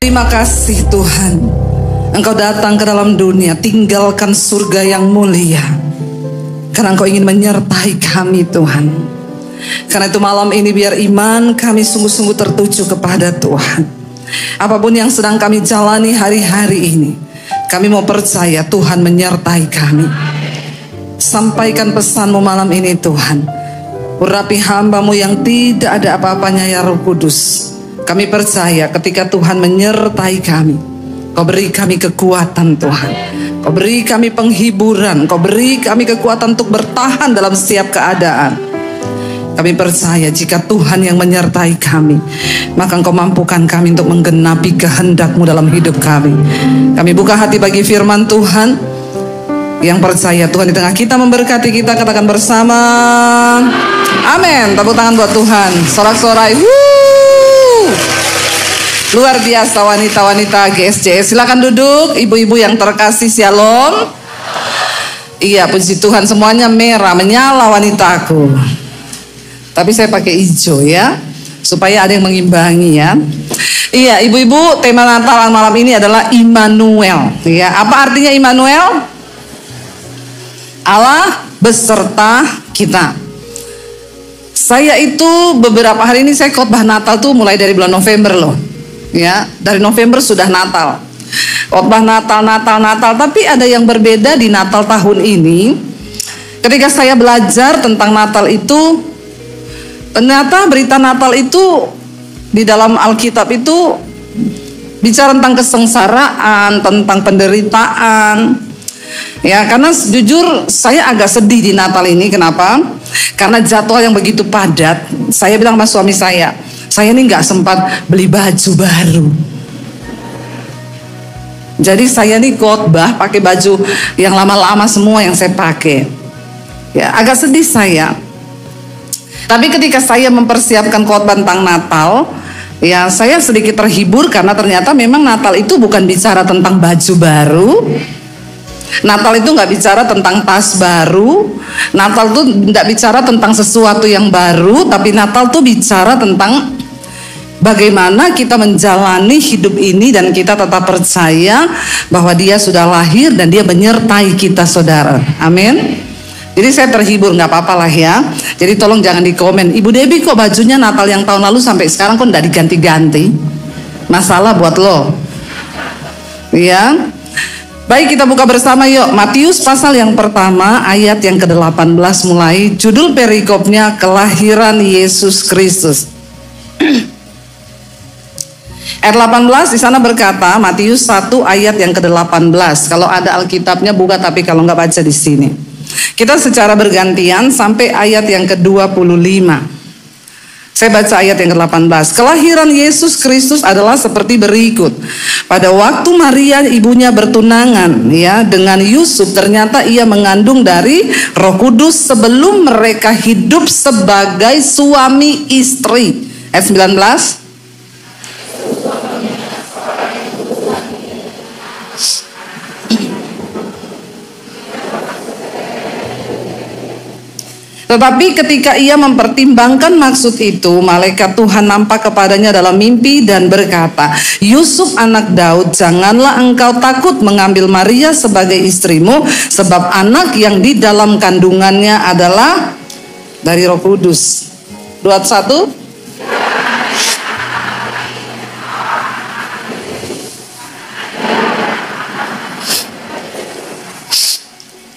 Terima kasih Tuhan, Engkau datang ke dalam dunia, tinggalkan surga yang mulia, karena Engkau ingin menyertai kami Tuhan. Karena itu malam ini biar iman kami sungguh-sungguh tertuju kepada Tuhan. Apapun yang sedang kami jalani hari-hari ini, kami mau percaya Tuhan menyertai kami. Sampaikan pesan-Mu malam ini Tuhan. Urapi hamba-Mu yang tidak ada apa-apanya ya Roh Kudus. Kami percaya ketika Tuhan menyertai kami, Kau beri kami kekuatan Tuhan. Kau beri kami penghiburan. Kau beri kami kekuatan untuk bertahan dalam setiap keadaan. Kami percaya jika Tuhan yang menyertai kami, maka Engkau mampukan kami untuk menggenapi kehendak-Mu dalam hidup kami. Kami buka hati bagi firman Tuhan. Yang percaya Tuhan di tengah kita memberkati kita, katakan bersama amin. Tepuk tangan buat Tuhan. Sorak-sorai. Luar biasa wanita-wanita GSJS. Silakan duduk, ibu-ibu yang terkasih, shalom. Iya, puji Tuhan, semuanya merah, menyala wanitaku. Tapi saya pakai hijau ya, supaya ada yang mengimbangi ya. Iya, ibu-ibu, tema Natal malam ini adalah Immanuel. Ya, apa artinya Immanuel? Allah beserta kita. Saya itu beberapa hari ini saya khotbah Natal tuh mulai dari bulan November loh. Ya, dari November sudah Natal. Khotbah Natal. Tapi ada yang berbeda di Natal tahun ini. Ketika saya belajar tentang Natal itu, ternyata berita Natal itu di dalam Alkitab itu bicara tentang kesengsaraan, tentang penderitaan. Ya, karena jujur saya agak sedih di Natal ini. Kenapa? Karena jadwal yang begitu padat. Saya bilang sama suami saya ini nggak sempat beli baju baru. Jadi saya nih khotbah pakai baju yang lama-lama semua yang saya pakai. Ya, agak sedih saya. Tapi ketika saya mempersiapkan khotbah tentang Natal, ya saya sedikit terhibur karena ternyata memang Natal itu bukan bicara tentang baju baru. Natal itu nggak bicara tentang tas baru. Natal itu nggak bicara tentang sesuatu yang baru, tapi Natal tuh bicara tentang bagaimana kita menjalani hidup ini dan kita tetap percaya bahwa Dia sudah lahir dan Dia menyertai kita, saudara. Amin. Jadi saya terhibur, nggak apa-apa lah ya. Jadi tolong jangan di komen, Ibu Debbie kok bajunya Natal yang tahun lalu sampai sekarang kok nggak diganti-ganti. Masalah buat lo. Ya. Baik, kita buka bersama yuk. Matius pasal yang pertama ayat yang ke-18 mulai. Judul perikopnya kelahiran Yesus Kristus. Ayat 18 di sana berkata, Matius 1 ayat yang ke-18. Kalau ada Alkitabnya buka, tapi kalau nggak baca di sini. Kita secara bergantian sampai ayat yang ke-25. Saya baca ayat yang ke-18. Kelahiran Yesus Kristus adalah seperti berikut. Pada waktu Maria ibunya bertunangan ya dengan Yusuf, ternyata ia mengandung dari Roh Kudus sebelum mereka hidup sebagai suami istri. Ayat 19. Tetapi ketika ia mempertimbangkan maksud itu, malaikat Tuhan nampak kepadanya dalam mimpi dan berkata, Yusuf anak Daud, janganlah engkau takut mengambil Maria sebagai istrimu, sebab anak yang di dalam kandungannya adalah dari Roh Kudus. 21.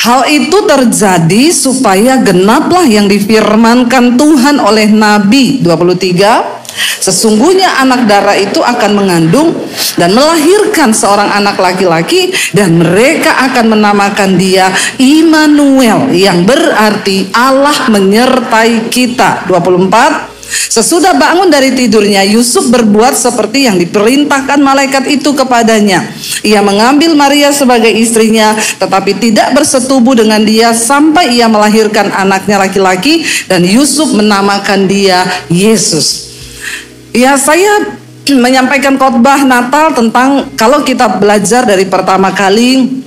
Hal itu terjadi supaya genaplah yang difirmankan Tuhan oleh Nabi. 23. Sesungguhnya anak darah itu akan mengandung dan melahirkan seorang anak laki-laki, dan mereka akan menamakan dia Immanuel, yang berarti Allah menyertai kita. 24. Sesudah bangun dari tidurnya, Yusuf berbuat seperti yang diperintahkan malaikat itu kepadanya. Ia mengambil Maria sebagai istrinya, tetapi tidak bersetubuh dengan dia sampai ia melahirkan anaknya laki-laki, dan Yusuf menamakan dia Yesus. Ya, saya menyampaikan khotbah Natal tentang kalau kita belajar dari pertama kali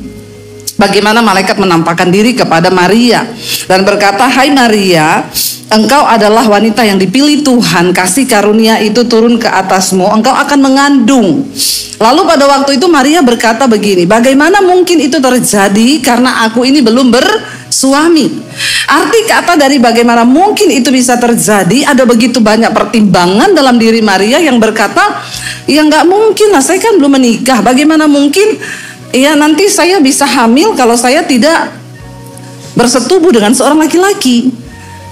bagaimana malaikat menampakkan diri kepada Maria dan berkata, "Hai Maria, engkau adalah wanita yang dipilih Tuhan, kasih karunia itu turun ke atasmu, engkau akan mengandung." Lalu pada waktu itu Maria berkata begini, "Bagaimana mungkin itu terjadi karena aku ini belum bersuami?" Arti kata dari bagaimana mungkin itu bisa terjadi, ada begitu banyak pertimbangan dalam diri Maria yang berkata, ya nggak mungkin lah, saya kan belum menikah, bagaimana mungkin ya nanti saya bisa hamil kalau saya tidak bersetubuh dengan seorang laki-laki.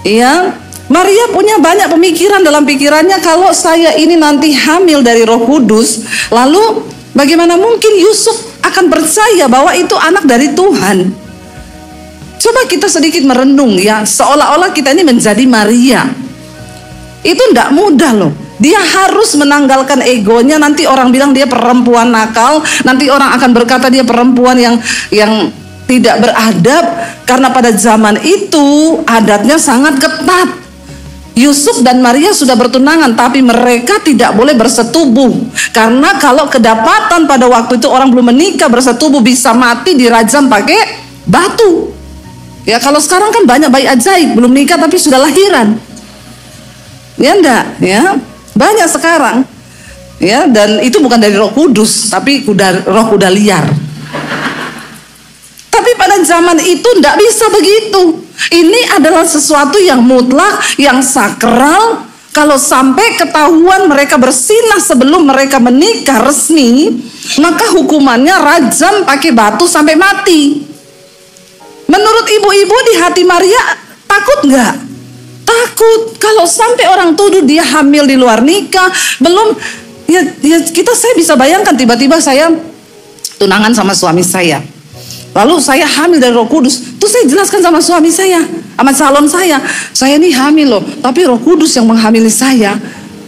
Ya, Maria punya banyak pemikiran dalam pikirannya, kalau saya ini nanti hamil dari Roh Kudus, lalu bagaimana mungkin Yusuf akan percaya bahwa itu anak dari Tuhan. Coba kita sedikit merenung ya, seolah-olah kita ini menjadi Maria. Itu tidak mudah loh. Dia harus menanggalkan egonya, nanti orang bilang dia perempuan nakal, nanti orang akan berkata dia perempuan yang tidak beradab, karena pada zaman itu adatnya sangat ketat. Yusuf dan Maria sudah bertunangan, tapi mereka tidak boleh bersetubuh, karena kalau kedapatan pada waktu itu orang belum menikah bersetubuh bisa mati, dirajam pakai batu. Ya, kalau sekarang kan banyak bayi ajaib belum nikah tapi sudah lahiran. Ya enggak, ya. Banyak sekarang. Ya, dan itu bukan dari Roh Kudus, tapi roh kuda liar. Tapi pada zaman itu enggak bisa begitu. Ini adalah sesuatu yang mutlak, yang sakral. Kalau sampai ketahuan mereka bersinah sebelum mereka menikah resmi, maka hukumannya rajam pakai batu sampai mati. Menurut ibu-ibu di hati Maria takut nggak? Takut. Kalau sampai orang tuduh dia hamil di luar nikah, belum ya saya bisa bayangkan tiba-tiba saya tunangan sama suami saya, lalu saya hamil dari Roh Kudus, terus saya jelaskan sama suami saya, sama calon saya ini hamil loh, tapi Roh Kudus yang menghamili saya.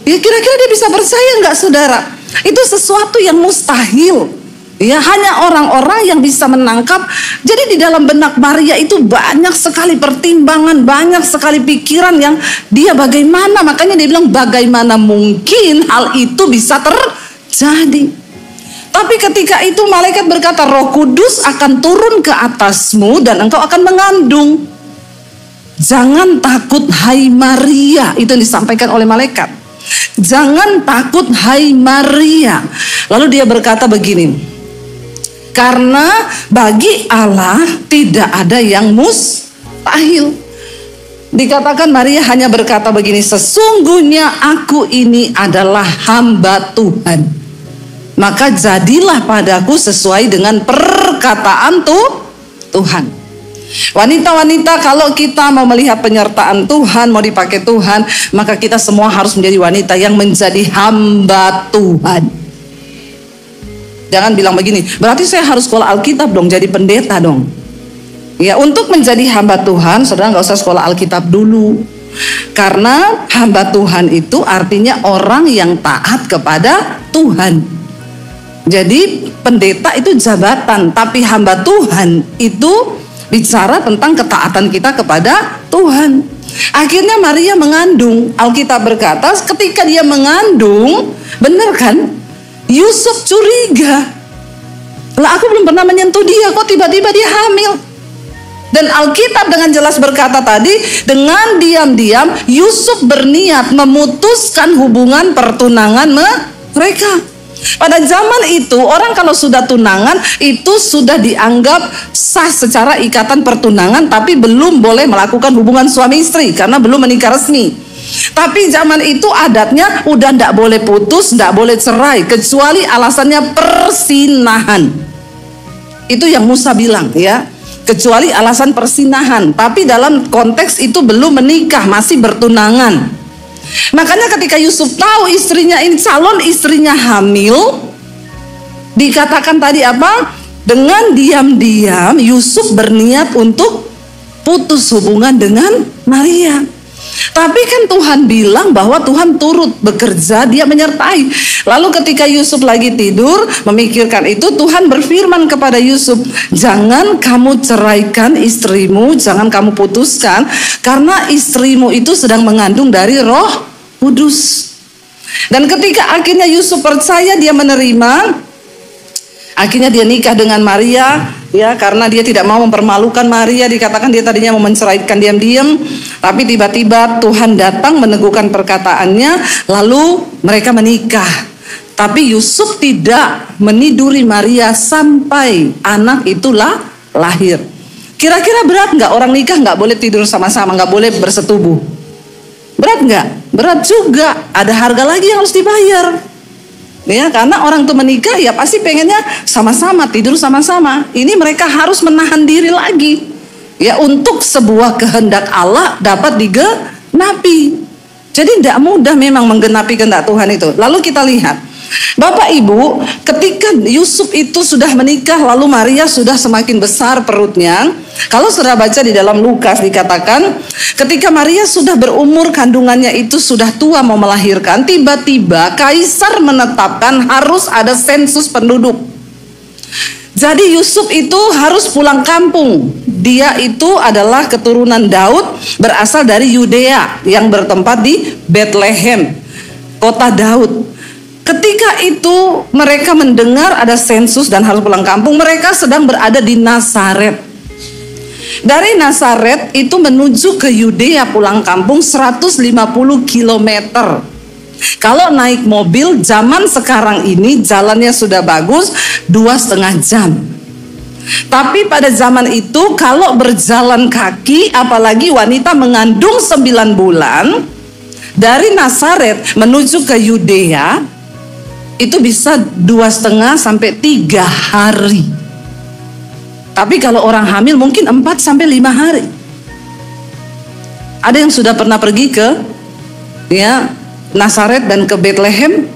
Ya kira-kira dia bisa percaya nggak, saudara? Itu sesuatu yang mustahil. Ya, hanya orang-orang yang bisa menangkap. Jadi di dalam benak Maria itu banyak sekali pertimbangan, banyak sekali pikiran yang dia bagaimana, makanya dia bilang bagaimana mungkin hal itu bisa terjadi. Tapi ketika itu malaikat berkata, Roh Kudus akan turun ke atasmu dan engkau akan mengandung. Jangan takut hai Maria, itu yang disampaikan oleh malaikat. Jangan takut hai Maria. Lalu dia berkata begini, karena bagi Allah tidak ada yang mustahil. Dikatakan Maria hanya berkata begini, sesungguhnya aku ini adalah hamba Tuhan, maka jadilah padaku sesuai dengan perkataan Tuhan. Wanita-wanita, kalau kita mau melihat penyertaan Tuhan, mau dipakai Tuhan, maka kita semua harus menjadi wanita yang menjadi hamba Tuhan. Jangan bilang begini, berarti saya harus sekolah Alkitab dong, jadi pendeta dong. Ya, untuk menjadi hamba Tuhan, saudara nggak usah sekolah Alkitab dulu. Karena hamba Tuhan itu artinya orang yang taat kepada Tuhan. Jadi pendeta itu jabatan, tapi hamba Tuhan itu bicara tentang ketaatan kita kepada Tuhan. Akhirnya Maria mengandung. Alkitab berkata ketika dia mengandung, benar kan? Yusuf curiga, lah aku belum pernah menyentuh dia, kok tiba-tiba dia hamil. Dan Alkitab dengan jelas berkata tadi, dengan diam-diam Yusuf berniat memutuskan hubungan pertunangan mereka. Pada zaman itu orang kalau sudah tunangan itu sudah dianggap sah secara ikatan pertunangan, tapi belum boleh melakukan hubungan suami istri karena belum menikah resmi. Tapi zaman itu adatnya udah ndak boleh putus, ndak boleh cerai, kecuali alasannya persinahan. Itu yang Musa bilang ya, kecuali alasan persinahan. Tapi dalam konteks itu belum menikah, masih bertunangan. Makanya ketika Yusuf tahu istrinya ini, calon istrinya hamil, dikatakan tadi apa? Dengan diam-diam Yusuf berniat untuk putus hubungan dengan Maria. Tapi kan Tuhan bilang bahwa Tuhan turut bekerja, dia menyertai. Lalu ketika Yusuf lagi tidur memikirkan itu, Tuhan berfirman kepada Yusuf, jangan kamu ceraikan istrimu, jangan kamu putuskan, karena istrimu itu sedang mengandung dari Roh Kudus. Dan ketika akhirnya Yusuf percaya, dia menerima, akhirnya dia nikah dengan Maria. ya, karena dia tidak mau mempermalukan Maria. Dikatakan dia tadinya mau menceraikan diam-diam, tapi tiba-tiba Tuhan datang meneguhkan perkataannya, lalu mereka menikah. Tapi Yusuf tidak meniduri Maria sampai anak itulah lahir. Kira-kira berat nggak orang nikah nggak boleh tidur sama-sama, nggak boleh bersetubuh? Berat nggak? Berat juga. Ada harga lagi yang harus dibayar. Ya, karena orang tuh menikah ya pasti pengennya sama-sama, tidur sama-sama. Ini mereka harus menahan diri lagi. Ya, untuk sebuah kehendak Allah dapat digenapi. Jadi tidak mudah memang menggenapi kehendak Tuhan itu. Lalu kita lihat, Bapak Ibu, ketika Yusuf itu sudah menikah, lalu Maria sudah semakin besar perutnya. Kalau saudara baca di dalam Lukas dikatakan, ketika Maria sudah berumur, kandungannya itu sudah tua mau melahirkan, tiba-tiba kaisar menetapkan harus ada sensus penduduk. Jadi Yusuf itu harus pulang kampung. Dia itu adalah keturunan Daud, berasal dari Yudea yang bertempat di Bethlehem, kota Daud. Ketika itu mereka mendengar ada sensus dan harus pulang kampung, mereka sedang berada di Nazaret. Dari Nazaret itu menuju ke Yudea pulang kampung 150 km. Kalau naik mobil zaman sekarang ini jalannya sudah bagus 2,5 jam. Tapi pada zaman itu kalau berjalan kaki, apalagi wanita mengandung 9 bulan, dari Nazaret menuju ke Yudea itu bisa 2,5 sampai 3 hari. Tapi kalau orang hamil mungkin 4 sampai 5 hari. Ada yang sudah pernah pergi ke Nazaret dan ke Bethlehem?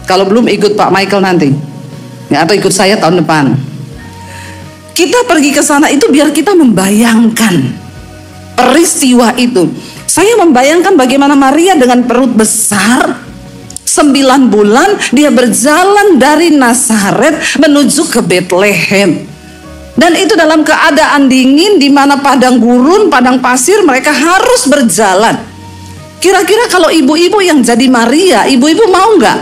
Kalau belum, ikut Pak Michael nanti, ya, atau ikut saya tahun depan. Kita pergi ke sana itu biar kita membayangkan peristiwa itu. Saya membayangkan bagaimana Maria dengan perut besar 9 bulan, dia berjalan dari Nazaret menuju ke Bethlehem. Dan itu dalam keadaan dingin, di mana padang gurun, padang pasir, mereka harus berjalan. Kira-kira kalau ibu-ibu yang jadi Maria, ibu-ibu mau nggak?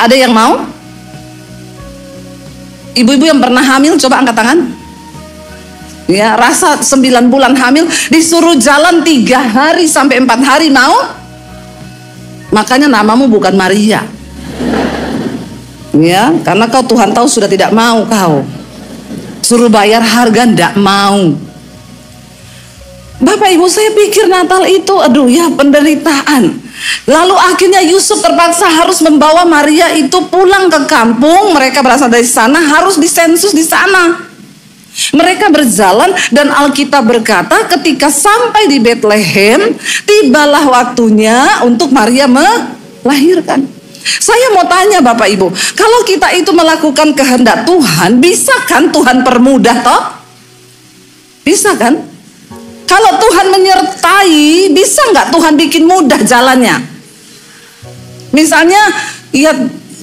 Ada yang mau? Ibu-ibu yang pernah hamil, coba angkat tangan. Ya, rasa 9 bulan hamil, disuruh jalan 3 hari sampai 4 hari, mau? Makanya namamu bukan Maria. Ya, karena kau Tuhan tahu sudah tidak mau kau. Suruh bayar harga ndak mau. Bapak Ibu, saya pikir Natal itu aduh ya penderitaan. Lalu akhirnya Yusuf terpaksa harus membawa Maria itu pulang ke kampung. Mereka berasal dari sana, harus disensus di sana. Mereka berjalan dan Alkitab berkata ketika sampai di Bethlehem, tibalah waktunya untuk Maria melahirkan. Saya mau tanya Bapak Ibu, kalau kita itu melakukan kehendak Tuhan, bisa kan Tuhan permudah toh? Bisa kan? Kalau Tuhan menyertai, bisa nggak Tuhan bikin mudah jalannya? Misalnya, ya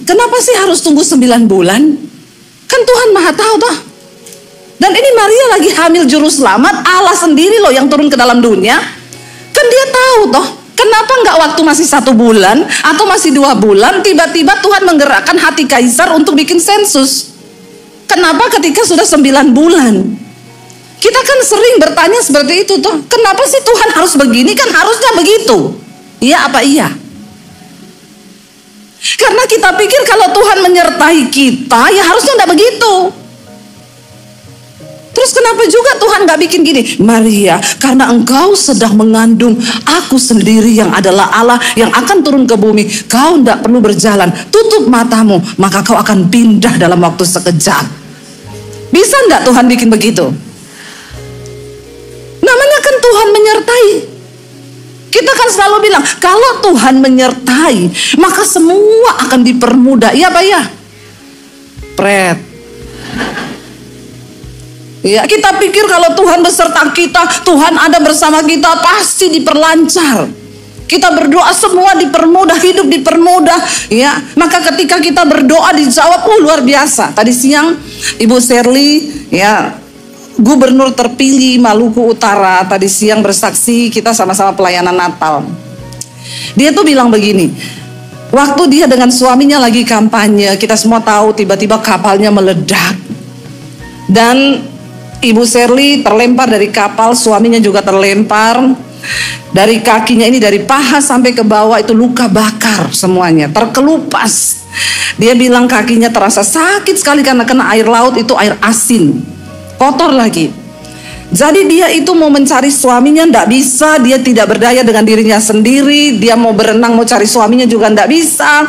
kenapa sih harus tunggu 9 bulan? Kan Tuhan Maha tahu toh. Dan ini Maria lagi hamil juru selamat, Allah sendiri loh yang turun ke dalam dunia. Kan dia tahu toh, kenapa nggak waktu masih 1 bulan atau masih 2 bulan, tiba-tiba Tuhan menggerakkan hati kaisar untuk bikin sensus. Kenapa ketika sudah 9 bulan? Kita kan sering bertanya seperti itu toh, kenapa sih Tuhan harus begini, kan harusnya begitu. Iya apa iya? Karena kita pikir kalau Tuhan menyertai kita, ya harusnya nggak begitu. Terus kenapa juga Tuhan gak bikin gini? Maria, karena engkau sedang mengandung aku sendiri yang adalah Allah yang akan turun ke bumi. Kau gak perlu berjalan, tutup matamu, maka kau akan pindah dalam waktu sekejap. Bisa gak Tuhan bikin begitu? Namanya kan Tuhan menyertai. Kita kan selalu bilang, kalau Tuhan menyertai, maka semua akan dipermudah. Iya Pak ya? Pret. Ya, kita pikir kalau Tuhan beserta kita, Tuhan ada bersama kita, pasti diperlancar. Kita berdoa semua dipermudah, hidup dipermudah, ya. Maka ketika kita berdoa dijawab, luar biasa. Tadi siang Ibu Shirley, ya, gubernur terpilih Maluku Utara, tadi siang bersaksi, kita sama-sama pelayanan Natal. Dia tuh bilang begini, waktu dia dengan suaminya lagi kampanye, kita semua tahu tiba-tiba kapalnya meledak. Dan Ibu Sherly terlempar dari kapal, suaminya juga terlempar. Dari kakinya ini, dari paha sampai ke bawah itu luka bakar semuanya, terkelupas. Dia bilang kakinya terasa sakit sekali karena kena air laut, itu air asin, kotor lagi. Jadi dia itu mau mencari suaminya, tidak bisa. Dia tidak berdaya dengan dirinya sendiri. Dia mau berenang, mau cari suaminya juga tidak bisa.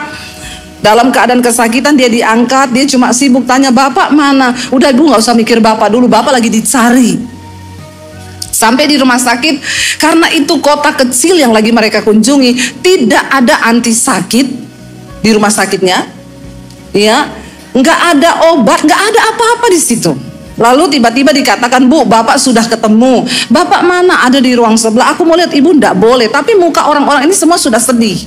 Dalam keadaan kesakitan dia diangkat. Dia cuma sibuk tanya, bapak mana? Udah ibu gak usah mikir bapak dulu, bapak lagi dicari. Sampai di rumah sakit, karena itu kota kecil yang lagi mereka kunjungi, tidak ada anti sakit di rumah sakitnya, ya, nggak ada obat, nggak ada apa-apa di situ. Lalu tiba-tiba dikatakan, bu, bapak sudah ketemu. Bapak mana? Ada di ruang sebelah. Aku mau lihat ibu. Nggak boleh. Tapi muka orang-orang ini semua sudah sedih.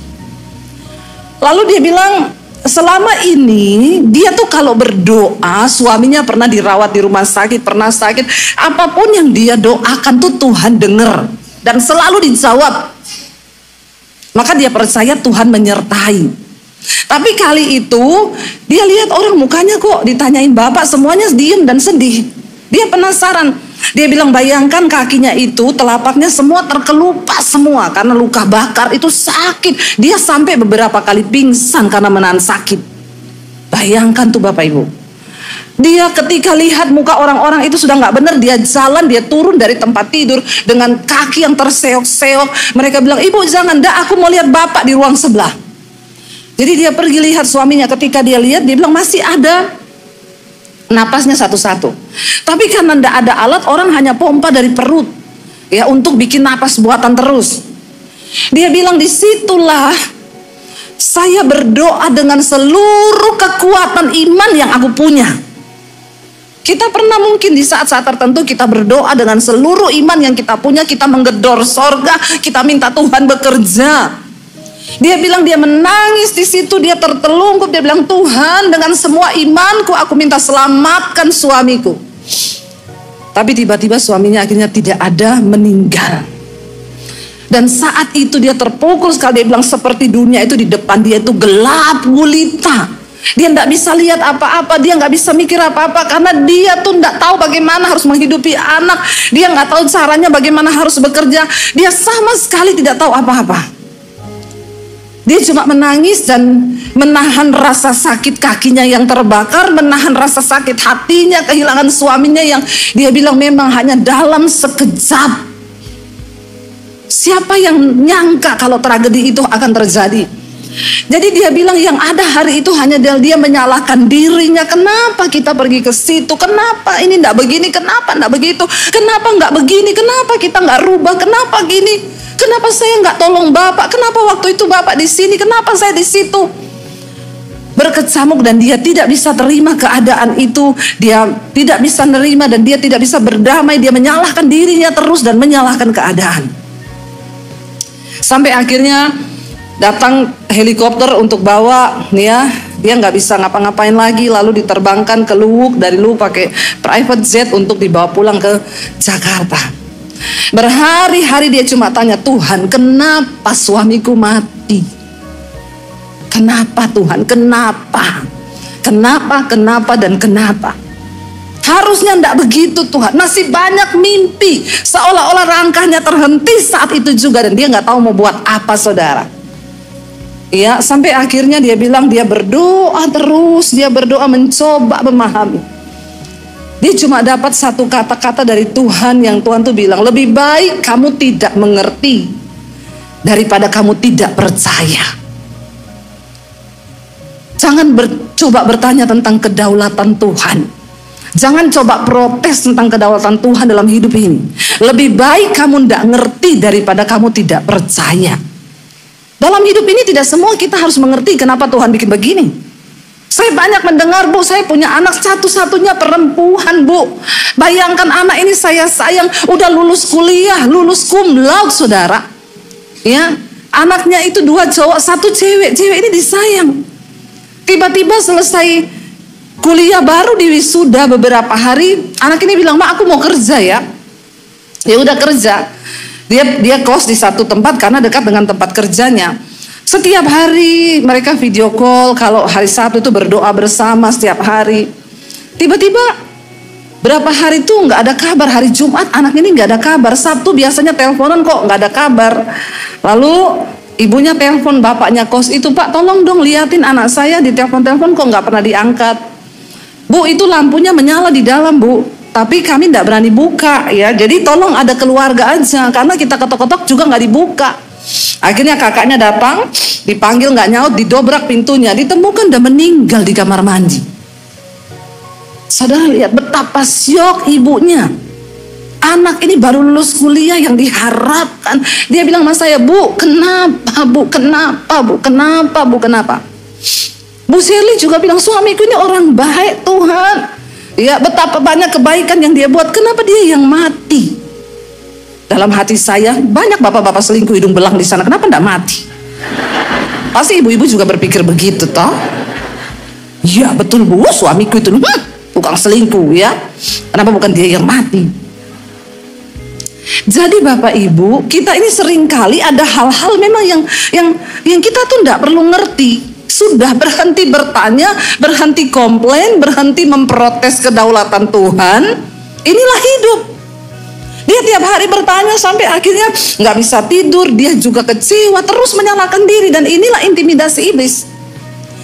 Lalu dia bilang, selama ini dia tuh kalau berdoa, suaminya pernah dirawat di rumah sakit, pernah sakit, apapun yang dia doakan tuh Tuhan dengar dan selalu dijawab. Maka dia percaya Tuhan menyertai. Tapi kali itu dia lihat orang mukanya kok ditanyain bapak semuanya diem dan sedih. Dia penasaran. Dia bilang, bayangkan kakinya itu, telapaknya semua terkelupas semua karena luka bakar, itu sakit. Dia sampai beberapa kali pingsan karena menahan sakit. Bayangkan tuh Bapak Ibu. Dia ketika lihat muka orang-orang itu sudah nggak benar, dia jalan, dia turun dari tempat tidur dengan kaki yang terseok-seok. Mereka bilang, ibu jangan, dah aku mau lihat bapak di ruang sebelah. Jadi dia pergi lihat suaminya. Ketika dia lihat, dia bilang masih ada napasnya satu-satu. Tapi karena tidak ada alat, orang hanya pompa dari perut, ya, untuk bikin napas buatan terus. Dia bilang, disitulah saya berdoa dengan seluruh kekuatan iman yang aku punya. Kita pernah mungkin di saat-saat tertentu kita berdoa dengan seluruh iman yang kita punya, kita menggedor sorga, kita minta Tuhan bekerja. Dia bilang dia menangis di situ, dia tertelungkup, dia bilang, Tuhan, dengan semua imanku aku minta selamatkan suamiku. Tapi tiba-tiba suaminya akhirnya tidak ada, meninggal. Dan saat itu dia terpukul sekali. Dia bilang seperti dunia itu di depan dia itu gelap gulita. Dia tidak bisa lihat apa-apa, dia nggak bisa mikir apa-apa karena dia tuh tidak tahu bagaimana harus menghidupi anak. Dia nggak tahu caranya bagaimana harus bekerja. Dia sama sekali tidak tahu apa-apa. Dia cuma menangis dan menahan rasa sakit kakinya yang terbakar, menahan rasa sakit hatinya, kehilangan suaminya yang dia bilang memang hanya dalam sekejap. Siapa yang nyangka kalau tragedi itu akan terjadi? Jadi dia bilang yang ada hari itu hanya dia menyalahkan dirinya. Kenapa kita pergi ke situ? Kenapa ini enggak begini? Kenapa enggak begitu? Kenapa enggak begini? Kenapa kita enggak rubah? Kenapa gini? Kenapa saya enggak tolong bapak? Kenapa waktu itu bapak di sini? Kenapa saya di situ? Berkecamuk dan dia tidak bisa terima keadaan itu. Dia tidak bisa nerima dan dia tidak bisa berdamai. Dia menyalahkan dirinya terus dan menyalahkan keadaan. Sampai akhirnya datang helikopter untuk bawa, ya, dia nggak bisa ngapa-ngapain lagi, lalu diterbangkan ke Luwuk, dari Luwuk pakai private jet untuk dibawa pulang ke Jakarta. Berhari-hari dia cuma tanya, Tuhan, kenapa suamiku mati? Kenapa Tuhan? Kenapa? Kenapa dan kenapa? Harusnya enggak begitu Tuhan. Masih banyak mimpi, seolah-olah langkahnya terhenti saat itu juga dan dia nggak tahu mau buat apa, saudara. Ya, sampai akhirnya dia bilang dia berdoa terus, dia berdoa mencoba memahami. Dia cuma dapat satu kata-kata dari Tuhan yang Tuhan tuh bilang, lebih baik kamu tidak mengerti daripada kamu tidak percaya. Jangan coba bertanya tentang kedaulatan Tuhan. Jangan coba protes tentang kedaulatan Tuhan dalam hidup ini. Lebih baik kamu tidak ngerti daripada kamu tidak percaya. Dalam hidup ini tidak semua kita harus mengerti kenapa Tuhan bikin begini. Saya banyak mendengar, Bu, saya punya anak satu-satunya perempuan, Bu. Bayangkan anak ini saya sayang, udah lulus kuliah, lulus cum laude, saudara. Ya, anaknya itu 2 cowok, 1 cewek. Cewek ini disayang. Tiba-tiba selesai kuliah baru di wisuda beberapa hari, anak ini bilang, "Ma, aku mau kerja ya." Ya udah kerja. Dia kos di satu tempat karena dekat dengan tempat kerjanya. Setiap hari mereka video call, kalau hari Sabtu itu berdoa bersama setiap hari. Tiba-tiba Berapa hari tuh nggak ada kabar. Hari Jumat anak ini nggak ada kabar. Sabtu biasanya teleponan kok nggak ada kabar. Lalu ibunya telepon bapaknya kos itu, Pak tolong dong liatin anak saya, di telepon-telepon kok nggak pernah diangkat. Bu, itu lampunya menyala di dalam, Bu, tapi kami tidak berani buka ya. Jadi tolong ada keluarga aja, karena kita ketok-ketok juga nggak dibuka. Akhirnya kakaknya datang, dipanggil nggak nyaut, didobrak pintunya, ditemukan udah meninggal di kamar mandi. Saudara lihat betapa syok ibunya. Anak ini baru lulus kuliah yang diharapkan. Dia bilang sama saya, Bu, kenapa, Bu, kenapa, Bu, kenapa, Bu, kenapa? Bu Shirley juga bilang, suamiku ini orang baik Tuhan. Ya, betapa banyak kebaikan yang dia buat. Kenapa dia yang mati? Dalam hati saya, banyak bapak-bapak selingkuh hidung belang di sana. Kenapa enggak mati? Pasti ibu-ibu juga berpikir begitu, toh? Ya, betul Bu, suamiku itu tukang selingkuh ya. Kenapa bukan dia yang mati? Jadi Bapak Ibu, kita ini seringkali ada hal-hal memang yang kita tuh enggak perlu ngerti. Sudah berhenti bertanya, berhenti komplain, berhenti memprotes kedaulatan Tuhan. Inilah hidup. Dia tiap hari bertanya sampai akhirnya nggak bisa tidur. Dia juga kecewa, terus menyalahkan diri, dan inilah intimidasi iblis.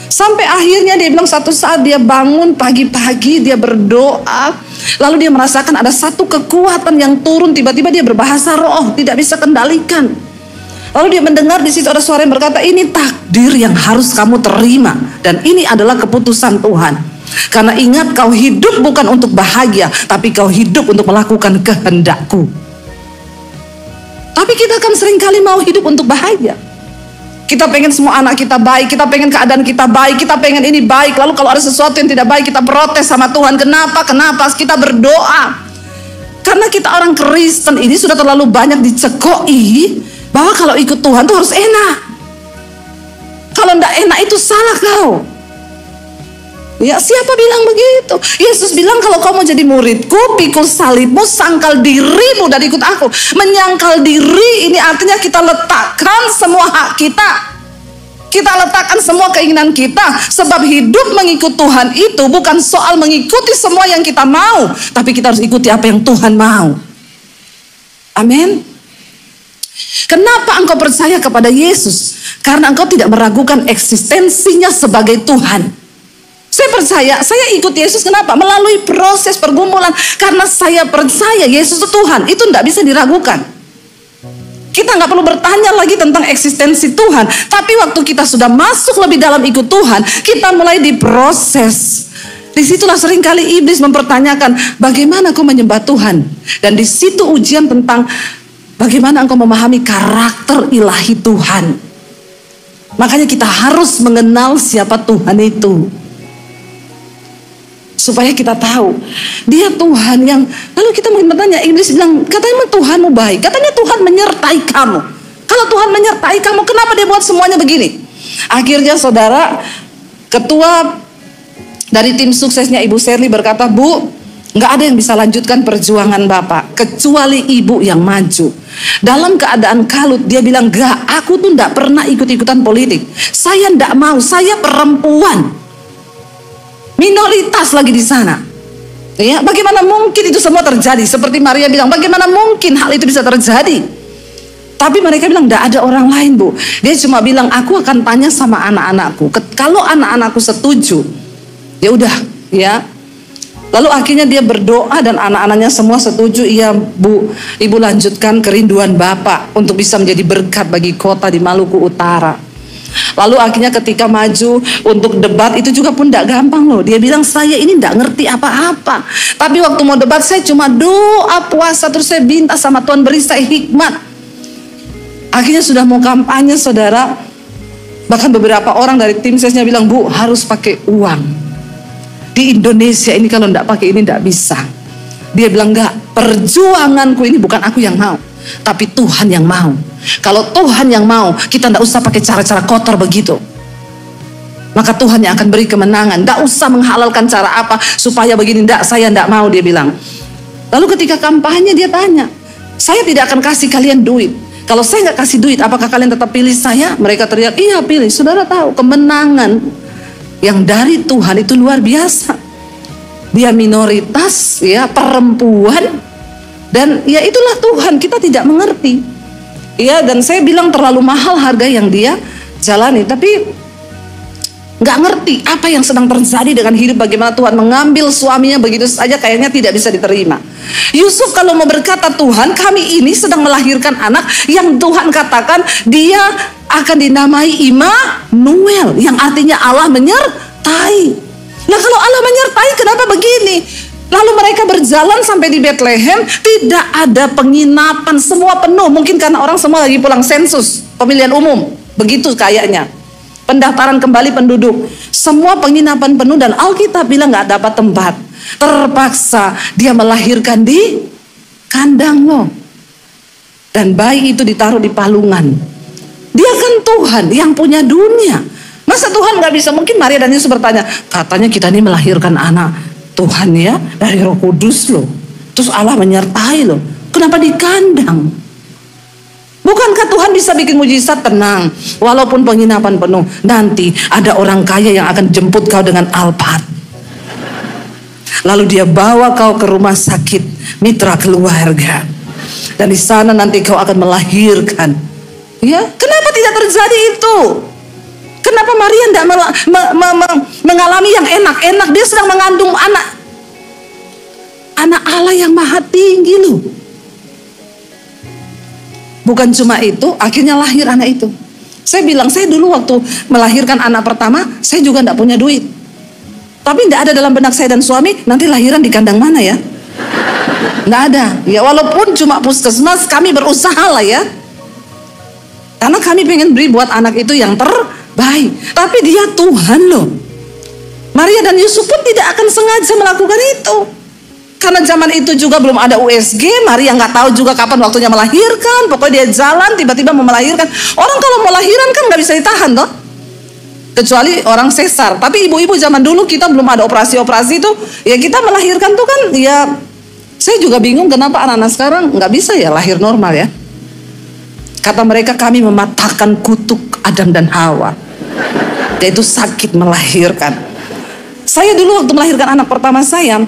Sampai akhirnya dia bilang satu saat dia bangun pagi-pagi, dia berdoa, lalu dia merasakan ada satu kekuatan yang turun, tiba-tiba dia berbahasa roh, tidak bisa kendalikan. Lalu dia mendengar di situ ada suara yang berkata, ini takdir yang harus kamu terima, dan ini adalah keputusan Tuhan. Karena ingat, kau hidup bukan untuk bahagia, tapi kau hidup untuk melakukan kehendakku. Tapi kita kan seringkali mau hidup untuk bahagia. Kita pengen semua anak kita baik, kita pengen keadaan kita baik, kita pengen ini baik. Lalu kalau ada sesuatu yang tidak baik, kita protes sama Tuhan. Kenapa? Kita berdoa. Karena kita orang Kristen ini sudah terlalu banyak dicekoi bahwa kalau ikut Tuhan itu harus enak. Kalau tidak enak itu salah kau. Ya, siapa bilang begitu? Yesus bilang, kalau kau mau jadi muridku, pikul salibmu, sangkal dirimu dan ikut aku. Menyangkal diri ini artinya kita letakkan semua hak kita. Kita letakkan semua keinginan kita. Sebab hidup mengikut Tuhan itu bukan soal mengikuti semua yang kita mau, tapi kita harus ikuti apa yang Tuhan mau. Amin. Kenapa engkau percaya kepada Yesus? Karena engkau tidak meragukan eksistensinya sebagai Tuhan. Saya percaya, saya ikut Yesus kenapa? Melalui proses pergumulan. Karena saya percaya Yesus itu Tuhan. Itu tidak bisa diragukan. Kita nggak perlu bertanya lagi tentang eksistensi Tuhan. Tapi waktu kita sudah masuk lebih dalam ikut Tuhan, kita mulai diproses. Disitulah seringkali iblis mempertanyakan, bagaimana kau menyembah Tuhan? Dan di situ ujian tentang bagaimana engkau memahami karakter ilahi Tuhan. Makanya kita harus mengenal siapa Tuhan itu. Supaya kita tahu dia Tuhan yang, lalu kita mungkin bertanya, iblis bilang katanya Tuhanmu baik, katanya Tuhan menyertai kamu. Kalau Tuhan menyertai kamu, kenapa dia buat semuanya begini? Akhirnya saudara, ketua dari tim suksesnya Ibu Shirley berkata, Bu, nggak ada yang bisa lanjutkan perjuangan Bapak kecuali Ibu yang maju. Dalam keadaan kalut dia bilang, nggak, aku tuh nggak pernah ikut-ikutan politik. Saya nggak mau, saya perempuan. Minoritas lagi di sana. Ya, bagaimana mungkin itu semua terjadi? Seperti Maria bilang, bagaimana mungkin hal itu bisa terjadi? Tapi mereka bilang, tidak ada orang lain, Bu. Dia cuma bilang, aku akan tanya sama anak-anakku. Kalau anak-anakku setuju, ya udah, ya. Lalu akhirnya dia berdoa dan anak-anaknya semua setuju. Iya, Bu, Ibu lanjutkan kerinduan Bapak untuk bisa menjadi berkat bagi kota di Maluku Utara. Lalu akhirnya ketika maju untuk debat itu juga pun tidak gampang loh. Dia bilang, saya ini tidak ngerti apa-apa. Tapi waktu mau debat saya cuma doa, puasa, terus saya minta sama Tuhan beri saya hikmat. Akhirnya sudah mau kampanye saudara. Bahkan beberapa orang dari tim sesnya bilang, Bu, harus pakai uang. Di Indonesia ini kalau tidak pakai ini tidak bisa. Dia bilang, enggak, perjuanganku ini bukan aku yang mau, tapi Tuhan yang mau. Kalau Tuhan yang mau, kita tidak usah pakai cara-cara kotor begitu. Maka Tuhan yang akan beri kemenangan. Tidak usah menghalalkan cara apa supaya begini. Tidak, saya tidak mau, dia bilang. Lalu ketika kampanye dia tanya, saya tidak akan kasih kalian duit. Kalau saya nggak kasih duit, apakah kalian tetap pilih saya? Mereka teriak, iya pilih. Saudara tahu kemenangan yang dari Tuhan itu luar biasa. dia minoritas ya, perempuan, dan ya itulah Tuhan, kita tidak mengerti ya. Dan saya bilang terlalu mahal harga yang dia jalani, tapi nggak ngerti apa yang sedang terjadi dengan hidup, bagaimana Tuhan mengambil suaminya begitu saja, kayaknya tidak bisa diterima. Yusuf kalau mau berkata, Tuhan kami ini sedang melahirkan anak yang Tuhan katakan dia akan dinamai Immanuel, yang artinya Allah menyertai. Nah kalau Allah menyertai, kenapa begini? Lalu mereka berjalan sampai di Bethlehem, tidak ada penginapan, semua penuh. Mungkin karena orang semua lagi pulang sensus, pemilihan umum, begitu kayaknya. Pendaftaran kembali penduduk, semua penginapan penuh, dan Alkitab bilang nggak dapat tempat. Terpaksa dia melahirkan di kandang loh. Dan bayi itu ditaruh di palungan. Dia kan Tuhan yang punya dunia. Masa Tuhan nggak bisa? Mungkin Maria dan Yesus bertanya, katanya kita ini melahirkan anak Tuhan ya, dari Roh Kudus loh. Terus Allah menyertai loh. Kenapa di kandang? Bukankah Tuhan bisa bikin mujizat? Tenang, walaupun penginapan penuh, nanti ada orang kaya yang akan jemput kau dengan Alphard. Lalu dia bawa kau ke rumah sakit mitra keluarga, dan di sana nanti kau akan melahirkan. Ya, kenapa tidak terjadi itu? Kenapa Maria tidak mengalami yang enak-enak? Dia sedang mengandung anak Allah yang maha tinggi loh. Bukan cuma itu, akhirnya lahir anak itu. Saya bilang, saya dulu waktu melahirkan anak pertama, saya juga tidak punya duit. Tapi tidak ada dalam benak saya dan suami, nanti lahiran di kandang mana ya? Tidak ada. Ya walaupun cuma puskesmas, kami berusaha lah ya. Karena kami pengen beri buat anak itu yang terbaik. Tapi dia Tuhan loh. Maria dan Yusuf pun tidak akan sengaja melakukan itu. Karena zaman itu juga belum ada USG, Maria nggak tahu juga kapan waktunya melahirkan. Pokoknya dia jalan, tiba-tiba mau melahirkan. Orang kalau mau lahiran kan nggak bisa ditahan toh, kecuali orang sesar. Tapi ibu-ibu zaman dulu kita belum ada operasi-operasi itu, ya kita melahirkan tuh kan, ya saya juga bingung kenapa anak-anak sekarang nggak bisa ya lahir normal ya. Kata mereka, kami mematahkan kutuk Adam dan Hawa, yaitu sakit melahirkan. Saya dulu waktu melahirkan anak pertama saya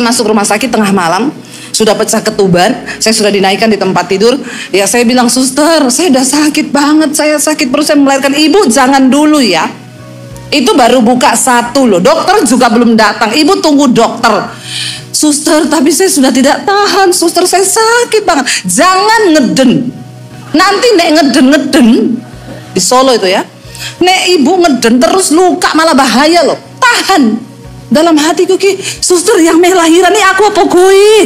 masuk rumah sakit tengah malam, sudah pecah ketuban, saya sudah dinaikkan di tempat tidur. Ya saya bilang, suster, saya udah sakit banget, saya sakit perut, saya melahirkan. Ibu jangan dulu ya, itu baru buka 1 loh, dokter juga belum datang, ibu tunggu dokter. Suster, tapi saya sudah tidak tahan, suster saya sakit banget. Jangan ngeden, nanti nek ngeden di Solo itu ya, nek ibu ngeden terus luka malah bahaya loh. Tahan. Dalam hatiku ki, suster yang melahiran ini aku apa kui?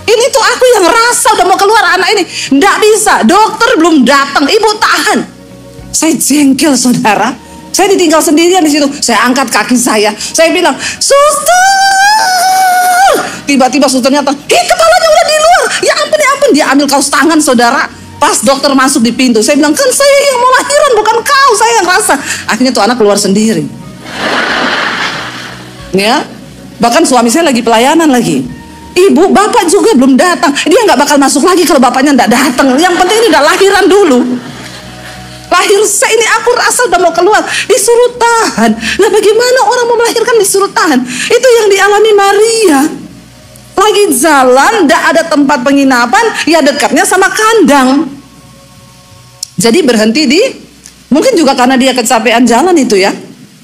Ini tuh aku yang rasa udah mau keluar anak ini. Nggak bisa, dokter belum datang, ibu tahan. Saya jengkel saudara. Saya ditinggal sendirian di situ. Saya angkat kaki saya bilang, suster. Tiba-tiba susternya datang, kepalanya udah di luar. Ya ampun, dia ambil kaos tangan saudara. Pas dokter masuk di pintu, saya bilang, kan saya yang mau lahiran bukan kau, saya yang rasa. Akhirnya tuh anak keluar sendiri. Ya, bahkan suami saya lagi pelayanan lagi. Ibu, bapak juga belum datang. Dia nggak bakal masuk lagi kalau bapaknya nggak datang. Yang penting ini udah lahiran dulu. Lahir saya ini aku rasa udah mau keluar, disuruh tahan. Nah bagaimana orang mau melahirkan disuruh tahan? Itu yang dialami Maria. Lagi jalan, nggak ada tempat penginapan, ya dekatnya sama kandang. Jadi berhenti di, mungkin juga karena dia kecapean jalan itu ya,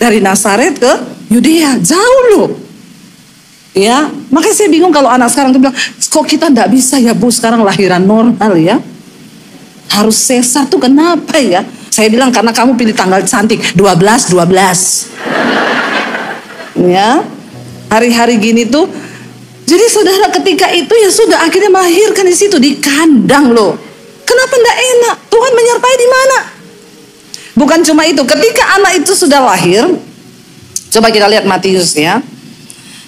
dari Nazaret ke Yudea, jauh loh. Ya, makanya saya bingung kalau anak sekarang tuh bilang, kok kita nggak bisa ya Bu sekarang lahiran normal ya? Harus sesar tuh kenapa ya? Saya bilang karena kamu pilih tanggal cantik 12. Ya, hari-hari gini tuh. Jadi saudara ketika itu ya sudah akhirnya melahirkan di situ di kandang loh. Kenapa nggak enak? Tuhan menyertai di mana? Bukan cuma itu, ketika anak itu sudah lahir. Coba kita lihat Matius ya.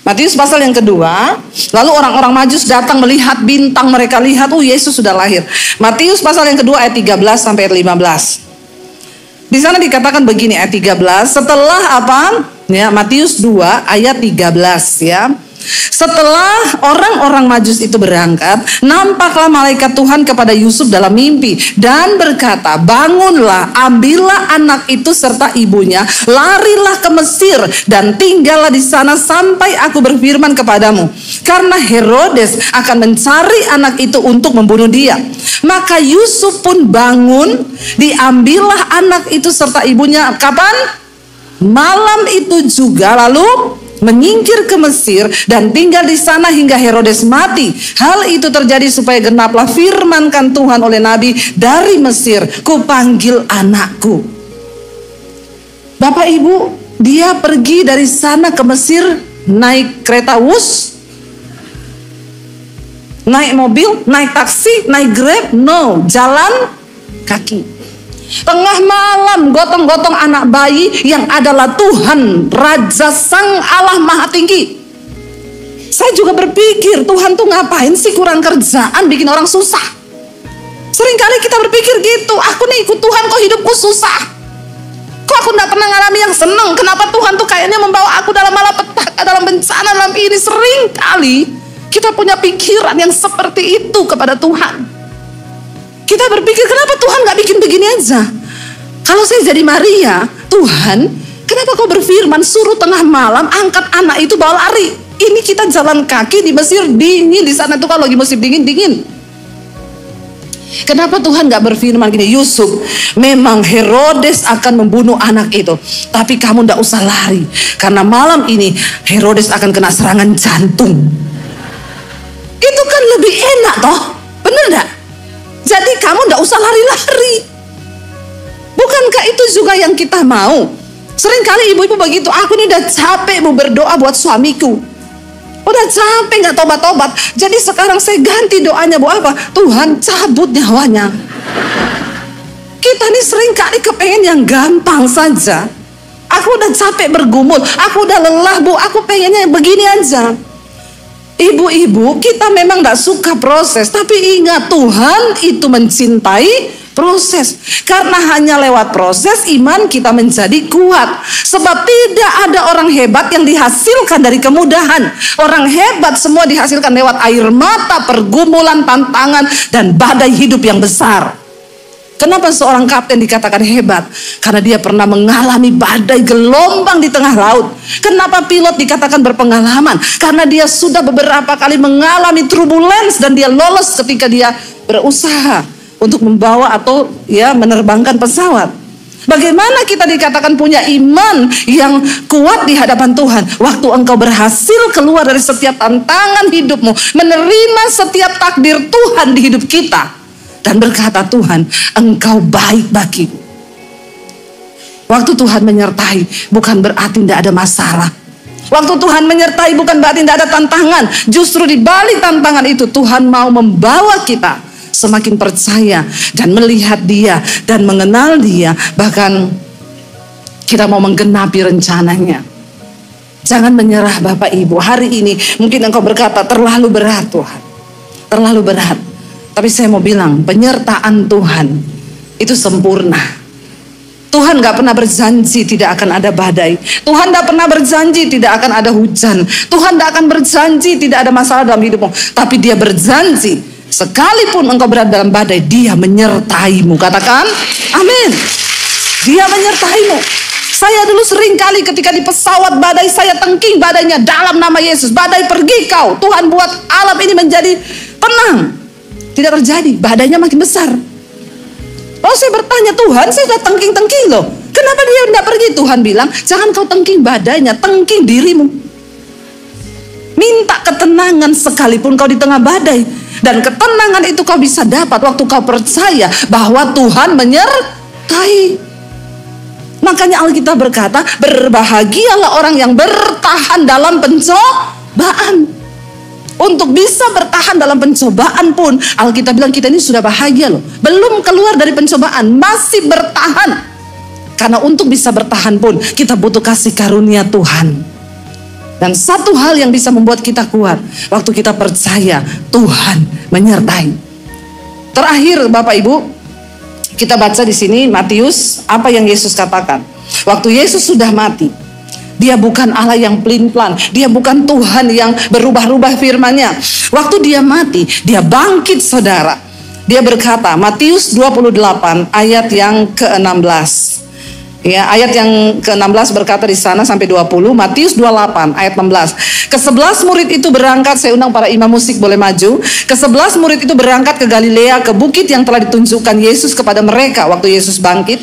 Matius pasal yang kedua. Lalu orang-orang Majus datang melihat bintang, mereka lihat, oh Yesus sudah lahir. Matius pasal yang kedua ayat 13 sampai ayat 15. Di sana dikatakan begini ayat 13. Setelah apa? Ya, Matius 2 ayat 13 ya. Setelah orang-orang Majus itu berangkat, nampaklah malaikat Tuhan kepada Yusuf dalam mimpi dan berkata, bangunlah, ambillah anak itu serta ibunya, larilah ke Mesir dan tinggallah di sana sampai aku berfirman kepadamu. Karena Herodes akan mencari anak itu untuk membunuh dia. Maka Yusuf pun bangun, diambillah anak itu serta ibunya. Kapan? Malam itu juga, lalu menyingkir ke Mesir dan tinggal di sana hingga Herodes mati. Hal itu terjadi supaya genaplah firmankan Tuhan oleh Nabi, dari Mesir kupanggil anakku. Bapak Ibu, dia pergi dari sana ke Mesir naik kereta Wus, naik mobil, naik taksi, naik Grab? No, jalan kaki. Tengah malam gotong-gotong anak bayi yang adalah Tuhan, Raja Sang Allah Maha Tinggi. Saya juga berpikir, Tuhan tuh ngapain sih kurang kerjaan bikin orang susah? Seringkali kita berpikir gitu, aku nih ikut Tuhan kok hidupku susah. Kok aku gak pernah ngalami yang seneng? Kenapa Tuhan tuh kayaknya membawa aku dalam malapetaka, dalam bencana, dalam ini? Seringkali kita punya pikiran yang seperti itu kepada Tuhan. Kita berpikir, kenapa Tuhan gak bikin begini aja? Kalau saya jadi Maria, Tuhan, kenapa kau berfirman suruh tengah malam angkat anak itu bawa lari? Ini kita jalan kaki di Mesir, dingin di sana tuh kalau lagi musim dingin. Kenapa Tuhan gak berfirman gini, Yusuf, memang Herodes akan membunuh anak itu, tapi kamu gak usah lari, karena malam ini Herodes akan kena serangan jantung. Itu kan lebih enak toh, bener gak? Jadi kamu gak usah lari-lari. Bukankah itu juga yang kita mau? Seringkali ibu-ibu begitu, aku ini udah capek mau berdoa buat suamiku, udah capek gak tobat-tobat, jadi sekarang saya ganti doanya buat apa? Tuhan cabut nyawanya. Kita ini seringkali kepengen yang gampang saja. Aku udah capek bergumul, aku udah lelah bu, aku pengennya begini aja. Ibu-ibu, kita memang gak suka proses, tapi ingat Tuhan itu mencintai proses. Karena hanya lewat proses iman kita menjadi kuat. Sebab tidak ada orang hebat yang dihasilkan dari kemudahan. Orang hebat semua dihasilkan lewat air mata, pergumulan, tantangan, dan badai hidup yang besar. Kenapa seorang kapten dikatakan hebat? Karena dia pernah mengalami badai gelombang di tengah laut. Kenapa pilot dikatakan berpengalaman? Karena dia sudah beberapa kali mengalami turbulence dan dia lolos ketika dia berusaha untuk membawa atau menerbangkan pesawat. Bagaimana kita dikatakan punya iman yang kuat di hadapan Tuhan? Waktu engkau berhasil keluar dari setiap tantangan hidupmu, menerima setiap takdir Tuhan di hidup kita, dan berkata, Tuhan, engkau baik bagiku. Waktu Tuhan menyertai bukan berarti tidak ada masalah. Waktu Tuhan menyertai bukan berarti tidak ada tantangan. Justru di balik tantangan itu Tuhan mau membawa kita semakin percaya dan melihat Dia dan mengenal Dia. Bahkan kita mau menggenapi rencananya. Jangan menyerah Bapak Ibu. Hari ini mungkin engkau berkata terlalu berat Tuhan, terlalu berat. Tapi saya mau bilang, penyertaan Tuhan itu sempurna. Tuhan gak pernah berjanji tidak akan ada badai. Tuhan gak pernah berjanji tidak akan ada hujan. Tuhan gak akan berjanji tidak ada masalah dalam hidupmu. Tapi Dia berjanji, sekalipun engkau berada dalam badai, Dia menyertaimu. Katakan, amin. Dia menyertaimu. Saya dulu sering kali ketika di pesawat badai, saya tengking badainya dalam nama Yesus. Badai pergi kau. Tuhan buat alam ini menjadi tenang. Tidak terjadi, badainya makin besar. Lalu saya bertanya, Tuhan, saya sudah tengking-tengking loh, kenapa Dia tidak pergi? Tuhan bilang, jangan kau tengking badainya, tengking dirimu. Minta ketenangan sekalipun kau di tengah badai. Dan ketenangan itu kau bisa dapat waktu kau percaya bahwa Tuhan menyertai. Makanya Alkitab berkata, berbahagialah orang yang bertahan dalam pencobaan. Untuk bisa bertahan dalam pencobaan pun Alkitab bilang kita ini sudah bahagia loh. Belum keluar dari pencobaan, masih bertahan. Karena untuk bisa bertahan pun kita butuh kasih karunia Tuhan. Dan satu hal yang bisa membuat kita kuat, waktu kita percaya Tuhan menyertai. Terakhir Bapak Ibu, kita baca di sini Matius, apa yang Yesus katakan. Waktu Yesus sudah mati, Dia bukan Allah yang pelin-pelan. Dia bukan Tuhan yang berubah-ubah firman-Nya. Waktu dia mati, dia bangkit saudara. Dia berkata, Matius 28 ayat yang ke-16. Ya, ayat yang ke-16 berkata di sana sampai 20. Matius 28 ayat 16. Ke-11 murid itu berangkat, saya undang para imam musik boleh maju. Ke-11 murid itu berangkat ke Galilea, ke bukit yang telah ditunjukkan Yesus kepada mereka waktu Yesus bangkit.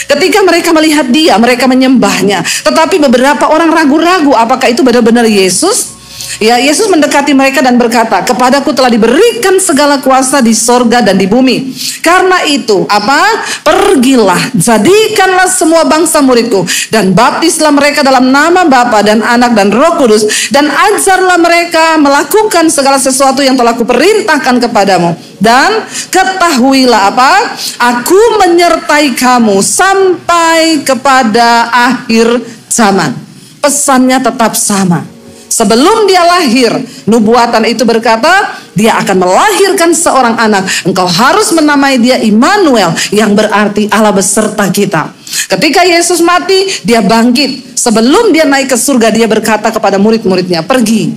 Ketika mereka melihat dia, mereka menyembahnya. Tetapi beberapa orang ragu-ragu apakah itu benar-benar Yesus. Ya, Yesus mendekati mereka dan berkata, kepadaku telah diberikan segala kuasa di sorga dan di bumi. Karena itu, pergilah, jadikanlah semua bangsa muridku, dan baptislah mereka dalam nama Bapa dan Anak dan Roh Kudus, dan ajarlah mereka melakukan segala sesuatu yang telah kuperintahkan kepadamu. Dan ketahuilah aku menyertai kamu sampai kepada akhir zaman. Pesannya tetap sama. Sebelum dia lahir, nubuatan itu berkata, dia akan melahirkan seorang anak. Engkau harus menamai dia Immanuel, yang berarti Allah beserta kita. Ketika Yesus mati, dia bangkit. Sebelum dia naik ke surga, dia berkata kepada murid-muridnya, pergi.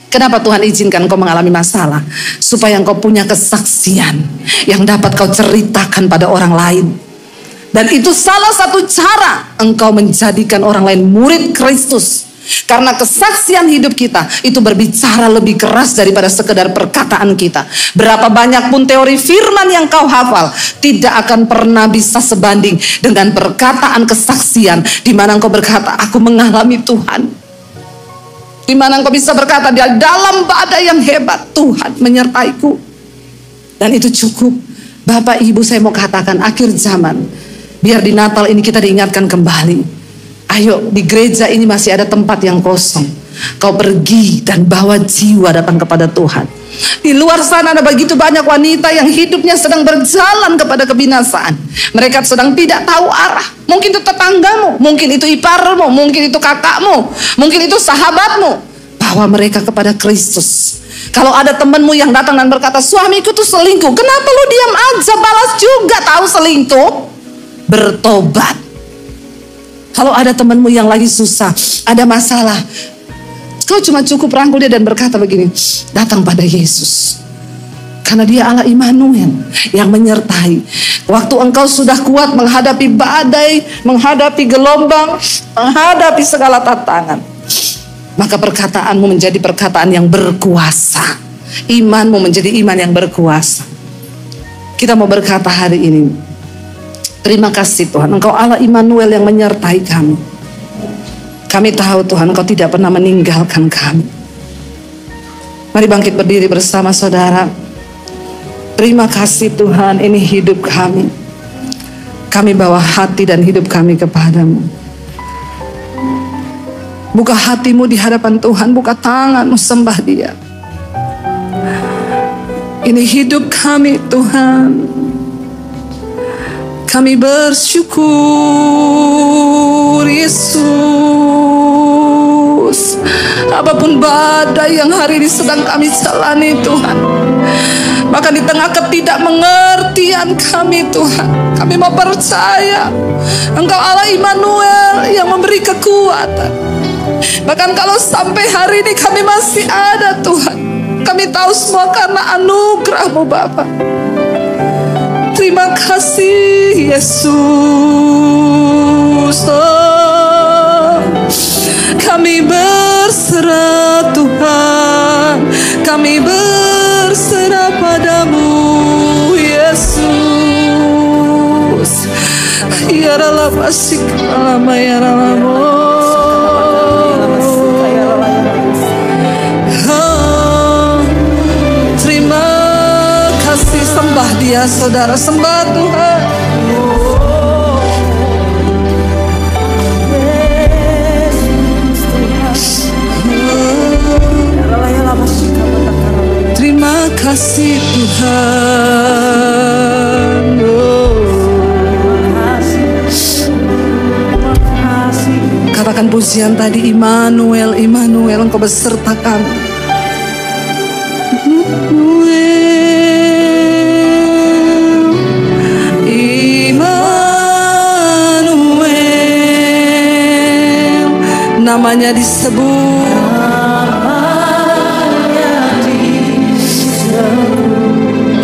Kenapa Tuhan izinkan kau mengalami masalah? Supaya engkau punya kesaksian yang dapat kau ceritakan pada orang lain. Dan itu salah satu cara engkau menjadikan orang lain murid Kristus. Karena kesaksian hidup kita itu berbicara lebih keras daripada sekedar perkataan kita. Berapa banyak pun teori firman yang kau hafal tidak akan pernah bisa sebanding dengan perkataan kesaksian di mana engkau berkata, aku mengalami Tuhan. Di mana engkau bisa berkata, di dalam badai yang hebat Tuhan menyertaiku. Dan itu cukup. Bapak Ibu, saya mau katakan akhir zaman, biar di Natal ini kita diingatkan kembali. Ayo, di gereja ini masih ada tempat yang kosong. Kau pergi dan bawa jiwa datang kepada Tuhan. Di luar sana ada begitu banyak wanita yang hidupnya sedang berjalan kepada kebinasaan. Mereka sedang tidak tahu arah. Mungkin itu tetanggamu, mungkin itu iparmu, mungkin itu kakakmu, mungkin itu sahabatmu. Bawa mereka kepada Kristus. Kalau ada temanmu yang datang dan berkata, suamiku tuh selingkuh, kenapa lu diam aja, balas juga tahu selingkuh? Bertobat. Kalau ada temanmu yang lagi susah, ada masalah, kau cuma cukup rangkul dia dan berkata begini, datang pada Yesus. Karena dia Allah Immanuel yang menyertai. Waktu engkau sudah kuat menghadapi badai, menghadapi gelombang, menghadapi segala tantangan, maka perkataanmu menjadi perkataan yang berkuasa. Imanmu menjadi iman yang berkuasa. Kita mau berkata hari ini, terima kasih Tuhan, Engkau Allah Immanuel yang menyertai kami. Kami tahu Tuhan, Engkau tidak pernah meninggalkan kami. Mari bangkit berdiri bersama saudara. Terima kasih Tuhan, ini hidup kami. Kami bawa hati dan hidup kami kepadamu. Buka hatimu di hadapan Tuhan, buka tanganmu, sembah dia. Ini hidup kami Tuhan. Kami bersyukur Yesus. Apapun badai yang hari ini sedang kami jalani Tuhan, bahkan di tengah ketidakmengertian kami Tuhan, kami mau percaya Engkau Allah Immanuel yang memberi kekuatan. Bahkan kalau sampai hari ini kami masih ada Tuhan, kami tahu semua karena anugerah-Mu Bapa. Terima kasih Yesus. Oh, kami berserah Tuhan, kami berserah padamu Yesus. Ya Allah masih lama ya Allah. Sembah dia saudara, sembah Tuhan. Terima kasih Tuhan. Katakan pujian tadi, Immanuel, Immanuel, Engkau beserta kami. namanya disebut.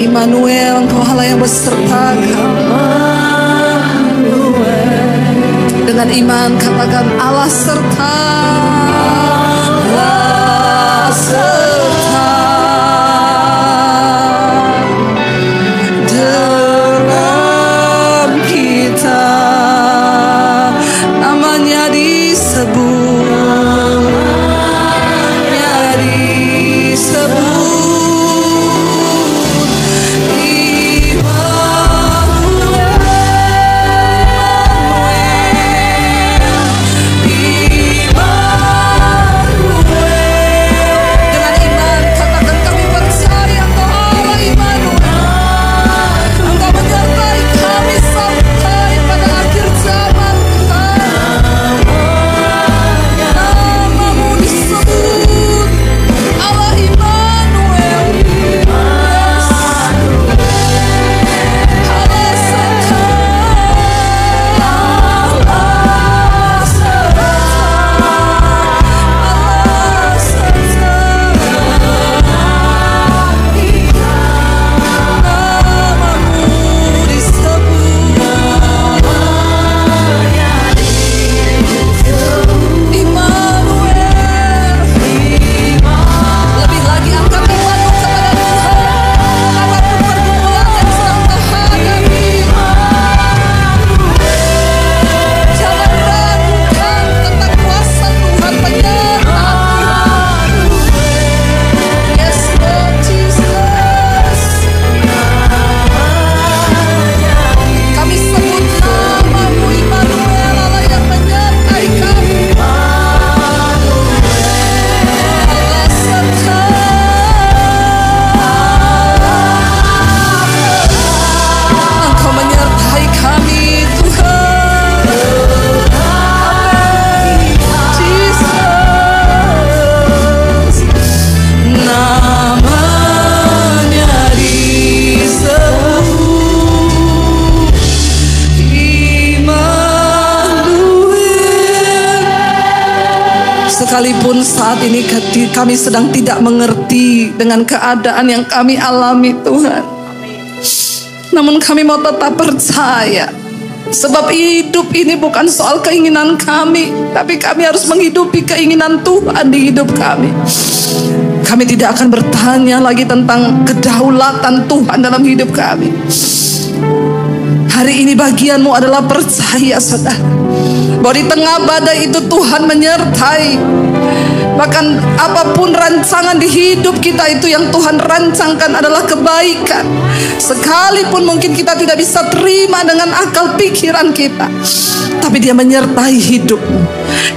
Immanuel, Engkau Allah yang beserta kami. Dengan iman katakan Allah serta. Allah serta dalam kita, namanya disebut, namanya disebut. Sekalipun saat ini kami sedang tidak mengerti dengan keadaan yang kami alami Tuhan, namun kami mau tetap percaya. Sebab hidup ini bukan soal keinginan kami, tapi kami harus menghidupi keinginan Tuhan di hidup kami. Kami tidak akan bertanya lagi tentang kedaulatan Tuhan dalam hidup kami. Hari ini bagianmu adalah percaya, saudara, bahwa di tengah badai itu Tuhan menyertai. Bahkan apapun rancangan di hidup kita itu yang Tuhan rancangkan adalah kebaikan. Sekalipun mungkin kita tidak bisa terima dengan akal pikiran kita, tapi Dia menyertai hidupmu.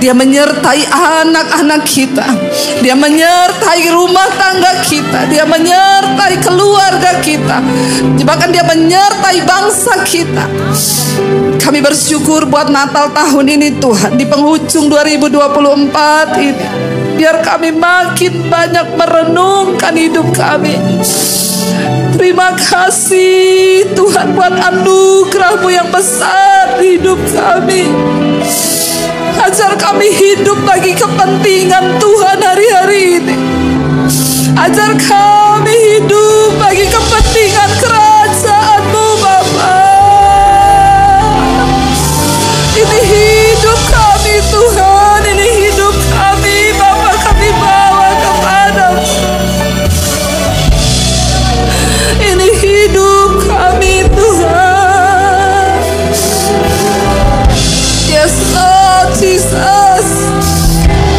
Dia menyertai anak-anak kita. Dia menyertai rumah tangga kita. Dia menyertai keluarga kita. Bahkan Dia menyertai bangsa kita. Kami bersyukur buat Natal tahun ini Tuhan, di penghujung 2024 ini. Biar kami makin banyak merenungkan hidup kami. Terima kasih Tuhan buat anugerah-Mu yang besar di hidup kami. Ajar kami hidup bagi kepentingan Tuhan hari-hari ini. Ajar kami hidup bagi kepentingan kerajaan-Mu Bapa. Ini hidup kami Tuhan, ini hidup kami Bapa, kami bawa kepada-Mu. Ini hidup kami Tuhan. Yes Lord Jesus.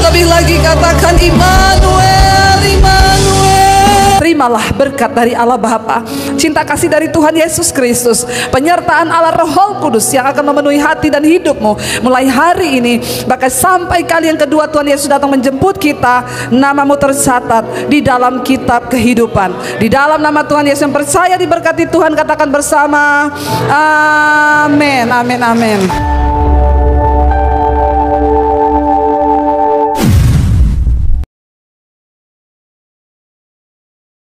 Lebih lagi katakan Immanuel, Immanuel. Terimalah berkat dari Allah Bapa, cinta kasih dari Tuhan Yesus Kristus, penyertaan Allah Roh Kudus yang akan memenuhi hati dan hidupmu mulai hari ini, bahkan sampai kali yang kedua Tuhan Yesus datang menjemput kita. Namamu tercatat di dalam kitab kehidupan. Di dalam nama Tuhan Yesus yang percaya diberkati Tuhan, katakan bersama amin, amin, amin.